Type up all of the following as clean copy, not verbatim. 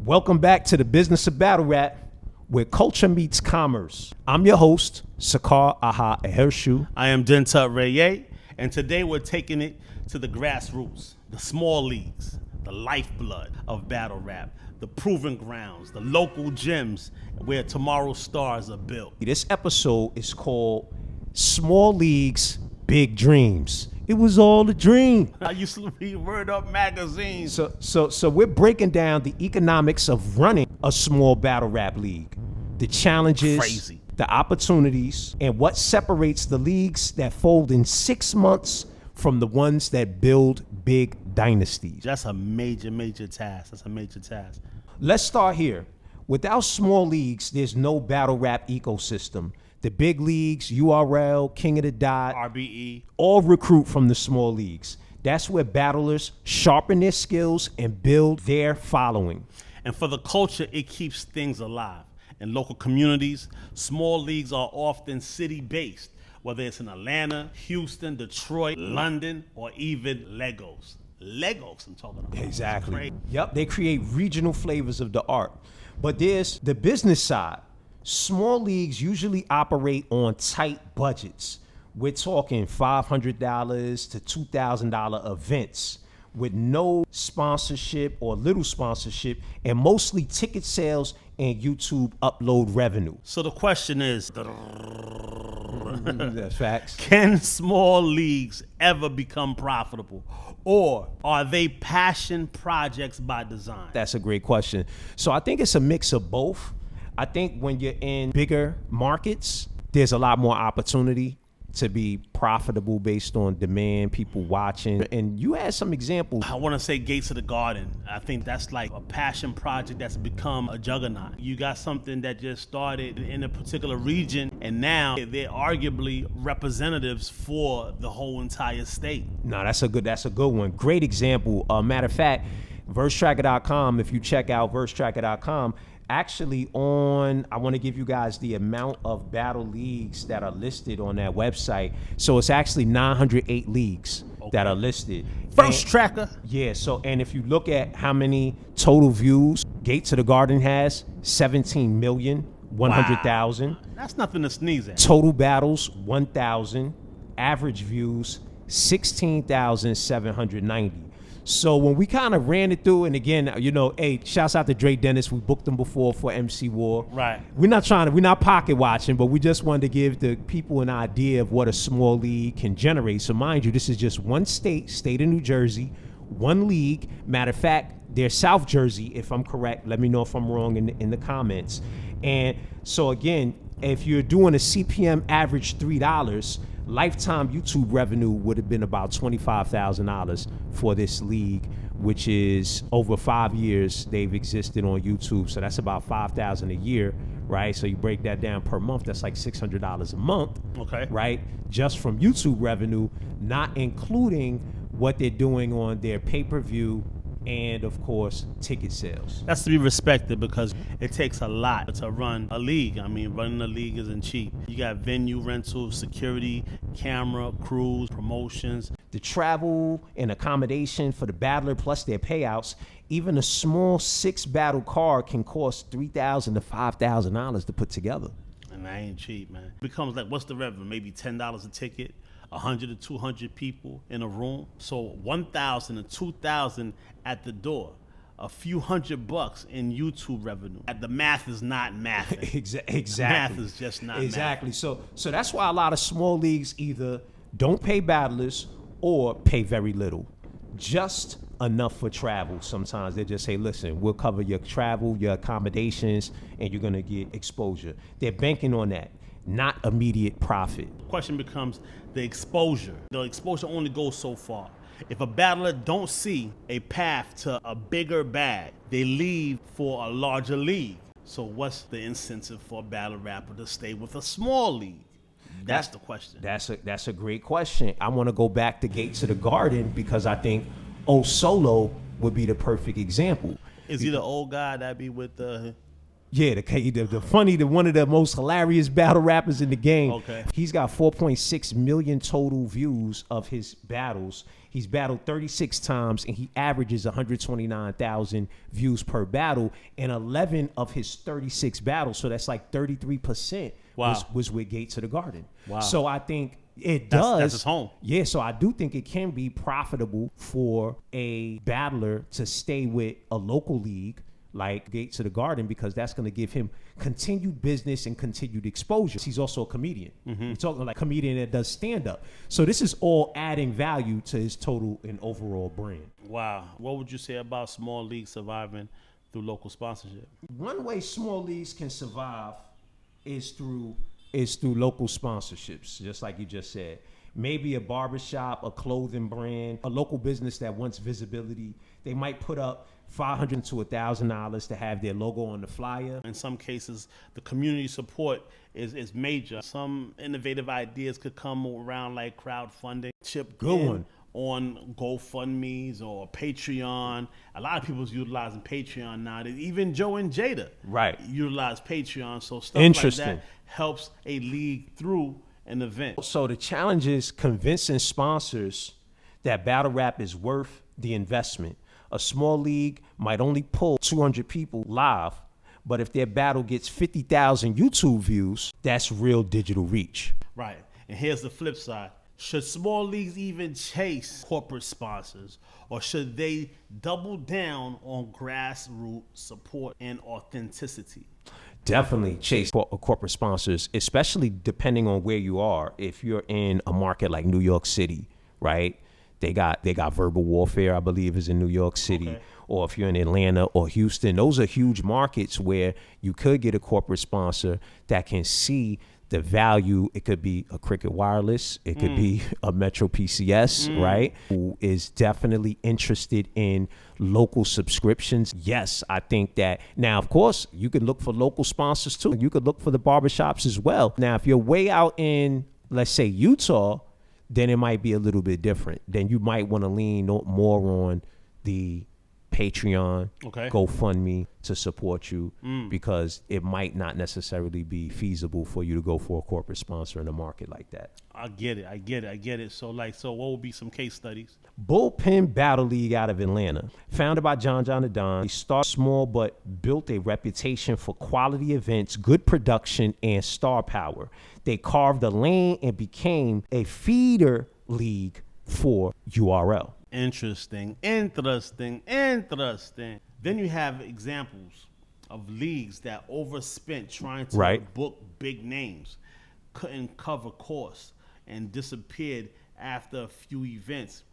Welcome back to the business of battle rap, where culture meets commerce. I'm your host, Saqar Ahhah Ahershu. I am Tut Rayay, and today we're taking it to the grassroots, the small leagues, the lifeblood of battle rap, the proving grounds, the local gyms where tomorrow's stars are built. This episode is called Small Leagues, Big Dreams. It was all a dream. I used to read Word Up magazines. So we're breaking down the economics of running a small battle rap league, the challenges, Crazy. the opportunities, and what separates the leagues that fold in 6 months from the ones that build big dynasties. That's a major task. Let's start here. Without small leagues, there's no battle rap ecosystem. The big leagues, URL, King of the Dot, RBE. all recruit from the small leagues. That's where battlers sharpen their skills and build their following. And for the culture, it keeps things alive. In local communities, small leagues are often city-based, whether it's in Atlanta, Houston, Detroit, London, or even Legos. Legos, I'm talking about. Exactly. Yep, they create regional flavors of the art. But there's the business side. Small leagues usually operate on tight budgets. We're talking $500 to $2,000 events with no sponsorship or little sponsorship, and mostly ticket sales and YouTube upload revenue. So the question is, That's facts. can small leagues ever become profitable? Or are they passion projects by design? That's a great question. So I think it's a mix of both. I think when you're in bigger markets, there's a lot more opportunity to be profitable based on demand, people watching. And you had some examples. I want to say Gates of the Garden. I think that's like a passion project that's become a juggernaut. You got something that just started in a particular region, and now they're arguably representatives for the whole entire state. No, that's a good one. Great example. Matter of fact, versetracker.com, if you check out versetracker.com, actually I want to give you guys the amount of battle leagues that are listed on that website. So it's actually 908 leagues that are listed. First Tracker. Yeah, so and if you look at how many total views Gates of the Garden has, 17,100,000. Wow. That's nothing to sneeze at. Total battles, 1,000. Average views, 16,790. So when we kind of ran it through, and again, you know, hey, shouts out to Dre Dennis. We booked him before for MC War. Right. We're not pocket watching, but we just wanted to give the people an idea of what a small league can generate. So mind you, this is just one state of New Jersey, one league. Matter of fact, they're South Jersey, if I'm correct. Let me know if I'm wrong in the comments. And so again, if you're doing a CPM average $3, lifetime YouTube revenue would have been about $25,000 for this league, which is over 5 years they've existed on YouTube. So that's about $5,000 a year, right? So you break that down per month, that's like $600 a month, Okay. right? Just from YouTube revenue, not including what they're doing on their pay-per-view and of course ticket sales. That's to be respected because it takes a lot to run a league. I mean, running a league isn't cheap. You got venue rentals, security, camera, crews, promotions. The travel and accommodation for the battler plus their payouts. Even a small 6-battle card can cost $3,000 to $5,000 to put together. And that ain't cheap, man. It becomes like, what's the revenue? Maybe $10 a ticket, 100 to 200 people in a room. So 1,000 to 2,000 at the door. A few $100 in YouTube revenue. The math is not mathing. Exactly. Math is just not exactly. mathing. So that's why a lot of small leagues either don't pay battlers or pay very little. Just enough for travel. Sometimes they just say, listen, we'll cover your travel, your accommodations, and you're gonna get exposure. They're banking on that, not immediate profit. The question becomes the exposure. The exposure only goes so far. If a battler don't see a path to a bigger bag, they leave for a larger league. So what's the incentive for a battle rapper to stay with a small league? That's the question. That's a great question. I want to go back to Gates of the Garden because I think Solo would be the perfect example. Is he the old guy that be with the Yeah, one of the most hilarious battle rappers in the game. Okay. He's got 4.6 million total views of his battles. He's battled 36 times and he averages 129,000 views per battle in 11 of his 36 battles. So that's like 33% was with Gates to the Garden. Wow. So I think it does. That's his home. Yeah, so I do think it can be profitable for a battler to stay with a local league like Gates to the Garden, because that's going to give him continued business and continued exposure. He's also a comedian. We're talking like a comedian that does stand-up. So this is all adding value to his total and overall brand. Wow. What would you say about small leagues surviving through local sponsorship? One way small leagues can survive is through local sponsorships, just like you just said. Maybe a barbershop, a clothing brand, a local business that wants visibility. They might put up $500 to $1,000 to have their logo on the flyer. In some cases, the community support is major. Some innovative ideas could come around like crowdfunding, chip Good in one. on GoFundMe's or Patreon. A lot of people's utilizing Patreon now. Even Joe and Jada utilize Patreon. So stuff like that helps a league through an event. So the challenge is convincing sponsors that battle rap is worth the investment. A small league might only pull 200 people live, but if their battle gets 50,000 YouTube views, that's real digital reach. Right. And here's the flip side. Should small leagues even chase corporate sponsors, or should they double down on grassroots support and authenticity? Definitely chase corporate sponsors, especially depending on where you are. If you're in a market like New York City, right? They got Verbal Warfare, I believe, is in New York City. Okay. Or if you're in Atlanta or Houston, those are huge markets where you could get a corporate sponsor that can see the value. It could be a Cricket Wireless. It could be a Metro PCS, right? Who is definitely interested in local subscriptions. Yes, I think that. Now, of course, you can look for local sponsors too. You could look for the barbershops as well. Now, if you're way out in, let's say, Utah, then it might be a little bit different. Then you might want to lean more on the Patreon, GoFundMe to support you, because it might not necessarily be feasible for you to go for a corporate sponsor in a market like that. I get it. So what would be some case studies? Bullpen Battle League out of Atlanta. Founded by John the Don. He started small but built a reputation for quality events, good production, and star power. They carved a lane and became a feeder league for URL. Interesting. Then you have examples of leagues that overspent trying to book big names, couldn't cover costs, and disappeared after a few events.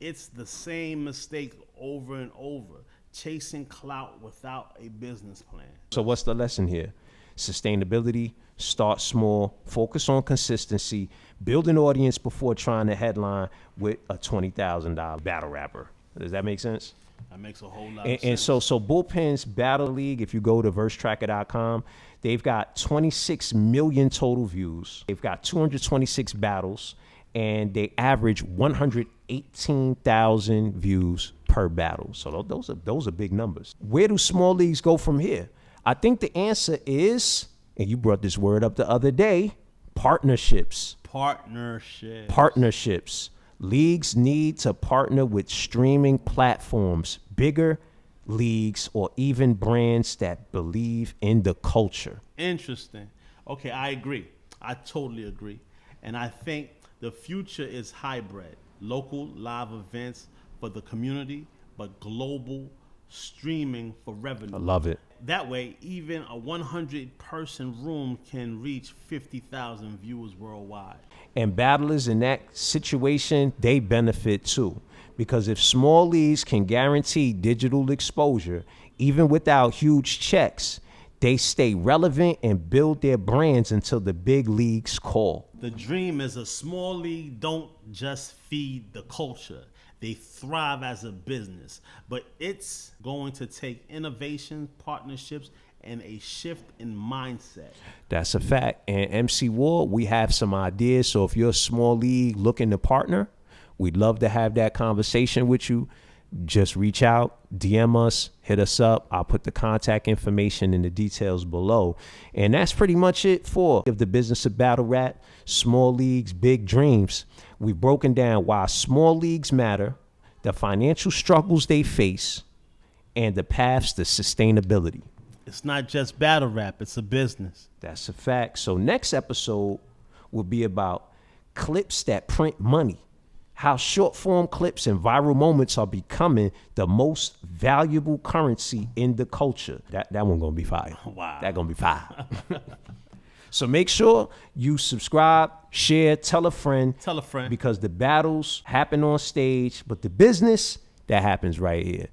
It's the same mistake over and over, chasing clout without a business plan. So what's the lesson here? Sustainability, start small, focus on consistency, build an audience before trying to headline with a $20,000 battle rapper. Does that make sense? That makes a whole lot of sense. And so Bullpen's Battle League, if you go to versetracker.com, they've got 26 million total views. They've got 226 battles, and they average 118,000 views per battle. So those are big numbers. Where do small leagues go from here? I think the answer is, and you brought this word up the other day, partnerships. Partnerships. Leagues need to partner with streaming platforms, bigger leagues, or even brands that believe in the culture. Interesting. Okay, I agree. I totally agree. And I think the future is hybrid. Local live events for the community, but global streaming for revenue. I love it. That way, even a 100-person room can reach 50,000 viewers worldwide. And battlers in that situation, they benefit too. Because if small leagues can guarantee digital exposure, even without huge checks, they stay relevant and build their brands until the big leagues call. The dream is a small league don't just feed the culture. They thrive as a business, but it's going to take innovation, partnerships, and a shift in mindset. That's a fact. And MC Ward, we have some ideas. So if you're a small league looking to partner, we'd love to have that conversation with you. just reach out, DM us, hit us up. I'll put the contact information and the details below. And that's pretty much it for the business of battle rap, small leagues, big dreams. We've broken down why small leagues matter, the financial struggles they face, and the paths to sustainability. It's not just battle rap, it's a business. That's a fact. So next episode will be about clips that print money, how short form clips and viral moments are becoming the most valuable currency in the culture. That one gonna be fire. Wow. That gonna be fire. So make sure you subscribe, share, tell a friend. Tell a friend. Because the battles happen on stage, but the business, that happens right here.